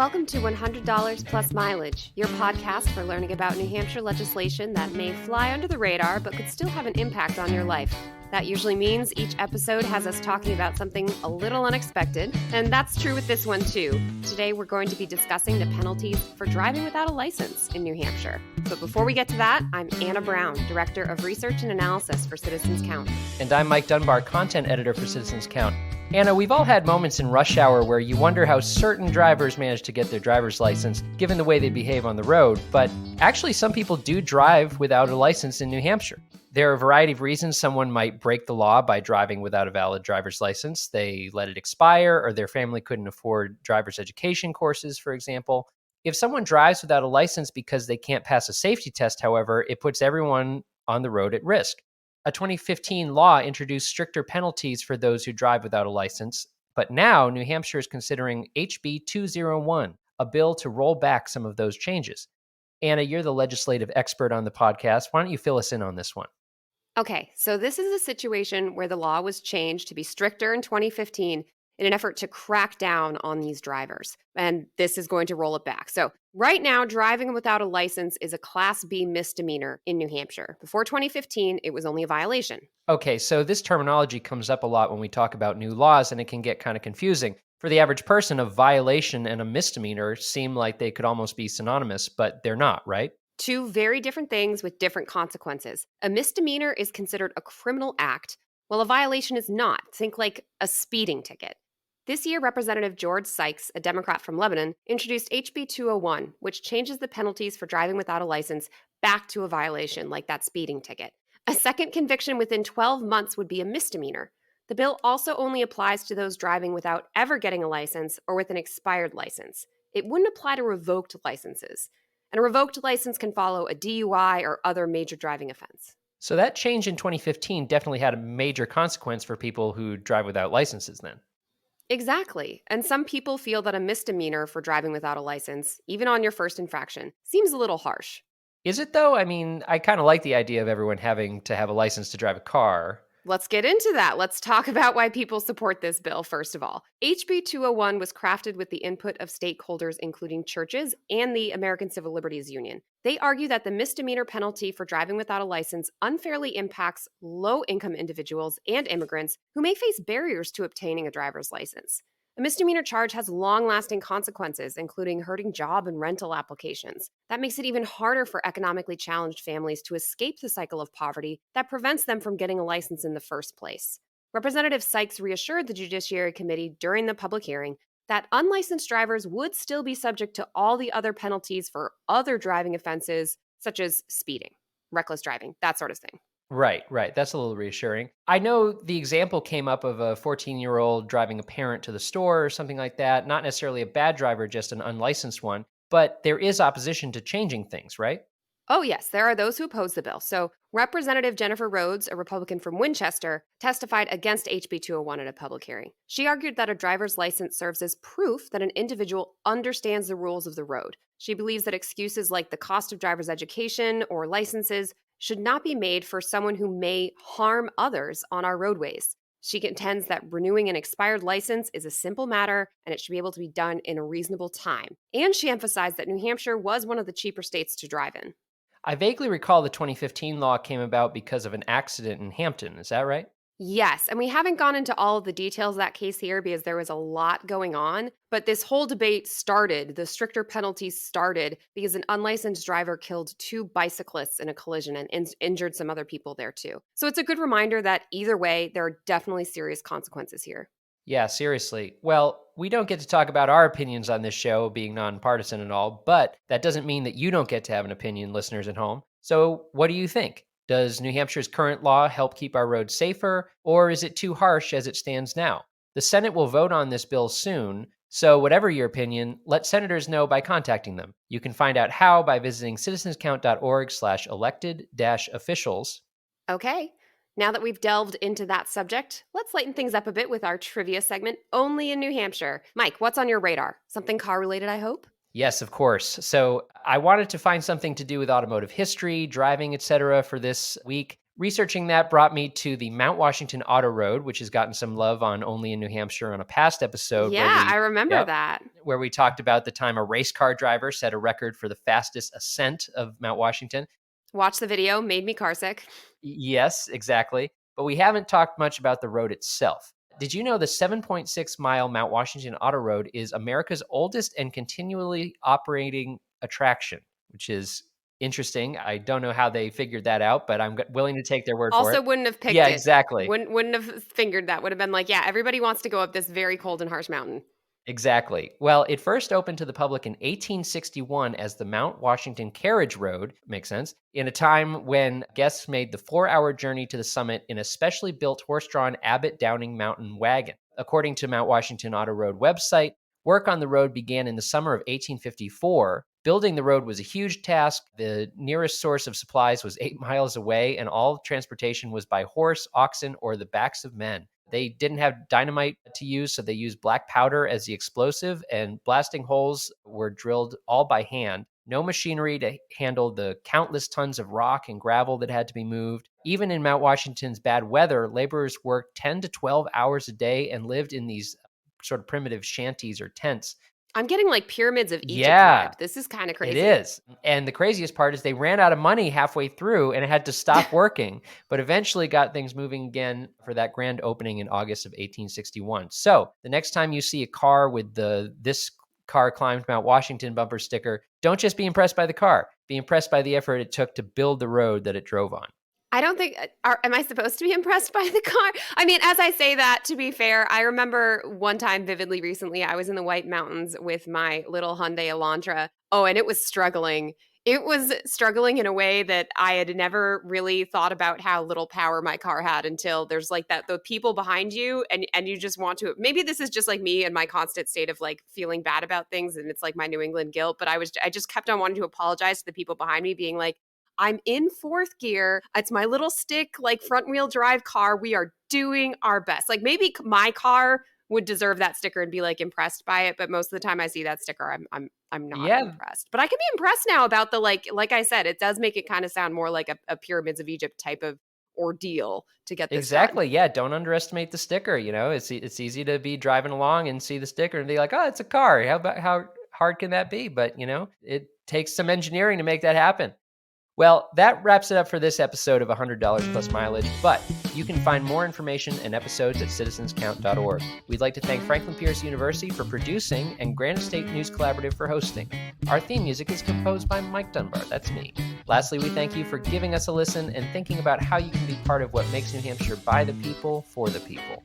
Welcome to $100 Plus Mileage, your podcast for learning about New Hampshire legislation that may fly under the radar but could still have an impact on your life. That usually means each episode has us talking about something a little unexpected, and that's true with this one too. Today we're going to be discussing the penalties for driving without a license in New Hampshire. But before we get to that, I'm Anna Brown, Director of Research and Analysis for Citizens Count. And I'm Mike Dunbar, Content Editor for Citizens Count. Anna, we've all had moments in rush hour where you wonder how certain drivers manage to get their driver's license, given the way they behave on the road. But actually, some people do drive without a license in New Hampshire. There are a variety of reasons someone might break the law by driving without a valid driver's license. They let it expire, or their family couldn't afford driver's education courses, for example. If someone drives without a license because they can't pass a safety test, however, it puts everyone on the road at risk. A 2015 law introduced stricter penalties for those who drive without a license, but now New Hampshire is considering HB 201, a bill to roll back some of those changes. Anna, you're the legislative expert on the podcast. Why don't you fill us in on this one? Okay, so this is a situation where the law was changed to be stricter in 2015 in an effort to crack down on these drivers. And this is going to roll it back. So right now, driving without a license is a Class B misdemeanor in New Hampshire. Before 2015, it was only a violation. Okay, so this terminology comes up a lot when we talk about new laws, and it can get kind of confusing. For the average person, a violation and a misdemeanor seem like they could almost be synonymous, but they're not, right? Two very different things with different consequences. A misdemeanor is considered a criminal act, while a violation is not. Think like a speeding ticket. This year, Representative George Sykes, a Democrat from Lebanon, introduced HB 201, which changes the penalties for driving without a license back to a violation like that speeding ticket. A second conviction within 12 months would be a misdemeanor. The bill also only applies to those driving without ever getting a license or with an expired license. It wouldn't apply to revoked licenses. And a revoked license can follow a DUI or other major driving offense. So that change in 2015 definitely had a major consequence for people who drive without licenses then. Exactly. And some people feel that a misdemeanor for driving without a license, even on your first infraction, seems a little harsh. Is it though? I mean, I kind of like the idea of everyone having to have a license to drive a car. Let's get into that. Let's talk about why people support this bill, first of all. HB 201 was crafted with the input of stakeholders, including churches and the American Civil Liberties Union. They argue that the misdemeanor penalty for driving without a license unfairly impacts low-income individuals and immigrants who may face barriers to obtaining a driver's license. A misdemeanor charge has long-lasting consequences, including hurting job and rental applications. That makes it even harder for economically challenged families to escape the cycle of poverty that prevents them from getting a license in the first place. Representative Sykes reassured the Judiciary Committee during the public hearing that unlicensed drivers would still be subject to all the other penalties for other driving offenses, such as speeding, reckless driving, that sort of thing. Right. That's a little reassuring. I know the example came up of a 14-year-old driving a parent to the store or something like that. Not necessarily a bad driver, just an unlicensed one. But there is opposition to changing things, right? Oh, yes, there are those who oppose the bill. So Representative Jennifer Rhodes, a Republican from Winchester, testified against HB 201 at a public hearing. She argued that a driver's license serves as proof that an individual understands the rules of the road. She believes that excuses like the cost of driver's education or licenses should not be made for someone who may harm others on our roadways. She contends that renewing an expired license is a simple matter and it should be able to be done in a reasonable time. And she emphasized that New Hampshire was one of the cheaper states to drive in. I vaguely recall the 2015 law came about because of an accident in Hampton. Is that right? Yes, and we haven't gone into all of the details of that case here because there was a lot going on, but this whole debate started, the stricter penalties started because an unlicensed driver killed two bicyclists in a collision and injured some other people there too. So it's a good reminder that either way, there are definitely serious consequences here. Yeah, seriously. Well, we don't get to talk about our opinions on this show, being nonpartisan and all, but that doesn't mean that you don't get to have an opinion, listeners at home. So what do you think? Does New Hampshire's current law help keep our roads safer, or is it too harsh as it stands now? The Senate will vote on this bill soon, so whatever your opinion, let senators know by contacting them. You can find out how by visiting citizenscount.org/elected-officials. Okay, now that we've delved into that subject, let's lighten things up a bit with our trivia segment, Only in New Hampshire. Mike, what's on your radar? Something car-related, I hope? Yes, of course. So I wanted to find something to do with automotive history, driving, etc. for this week. Researching that brought me to the Mount Washington Auto Road, which has gotten some love on Only in New Hampshire on a past episode Yeah, I remember that. where we talked about the time a race car driver set a record for the fastest ascent of Mount Washington. Watch the video, made me carsick. Yes, exactly. But we haven't talked much about the road itself. Did you know the 7.6 mile Mount Washington Auto Road is America's oldest and continually operating attraction, which is interesting. I don't know how they figured that out, but I'm willing to take their word for Also it. wouldn't have picked Yeah, it. exactly. Wouldn't have fingered that. Would have been like, yeah, everybody wants to go up this very cold and harsh mountain. Exactly. Well, it first opened to the public in 1861 as the Mount Washington Carriage Road, makes sense, in a time when guests made the 4-hour journey to the summit in a specially built horse-drawn Abbott Downing mountain wagon. According to Mount Washington Auto Road website, work on the road began in the summer of 1854. Building the road was a huge task. The nearest source of supplies was 8 miles away, and all transportation was by horse, oxen, or the backs of men. They didn't have dynamite to use, so they used black powder as the explosive, and blasting holes were drilled all by hand. No machinery to handle the countless tons of rock and gravel that had to be moved. Even in Mount Washington's bad weather, laborers worked 10 to 12 hours a day and lived in these sort of primitive shanties or tents. I'm getting like Pyramids of Egypt Yeah, vibe. This is kind of crazy. it is. And the craziest part is they ran out of money halfway through and had to stop working, but eventually got things moving again for that grand opening in August of 1861. So the next time you see a car with the "This car climbed Mount Washington" bumper sticker, don't just be impressed by the car. Be impressed by the effort it took to build the road that it drove on. I don't think, am I supposed to be impressed by the car? I mean, as I say that, to be fair, I remember one time vividly recently, I was in the White Mountains with my little Hyundai Elantra. Oh, and it was struggling. It was struggling in a way that I had never really thought about how little power my car had until there's like that, the people behind you and you just want to, maybe this is just like me and my constant state of like feeling bad about things and it's like my New England guilt, but I just kept on wanting to apologize to the people behind me being like, I'm in fourth gear. It's my little stick, like front wheel drive car. We are doing our best. Like maybe my car would deserve that sticker and be like impressed by it. But most of the time I see that sticker, I'm not impressed. But I can be impressed now about the like I said, it does make it kind of sound more like a Pyramids of Egypt type of ordeal to get this Exactly. done. Yeah. Don't underestimate the sticker. You know, it's easy to be driving along and see the sticker and be like, oh, it's a car. How hard can that be? But you know, it takes some engineering to make that happen. Well, that wraps it up for this episode of $100 plus mileage, but you can find more information and episodes at citizenscount.org. We'd like to thank Franklin Pierce University for producing and Granite State News Collaborative for hosting. Our theme music is composed by Mike Dunbar, that's me. Lastly, we thank you for giving us a listen and thinking about how you can be part of what makes New Hampshire by the people, for the people.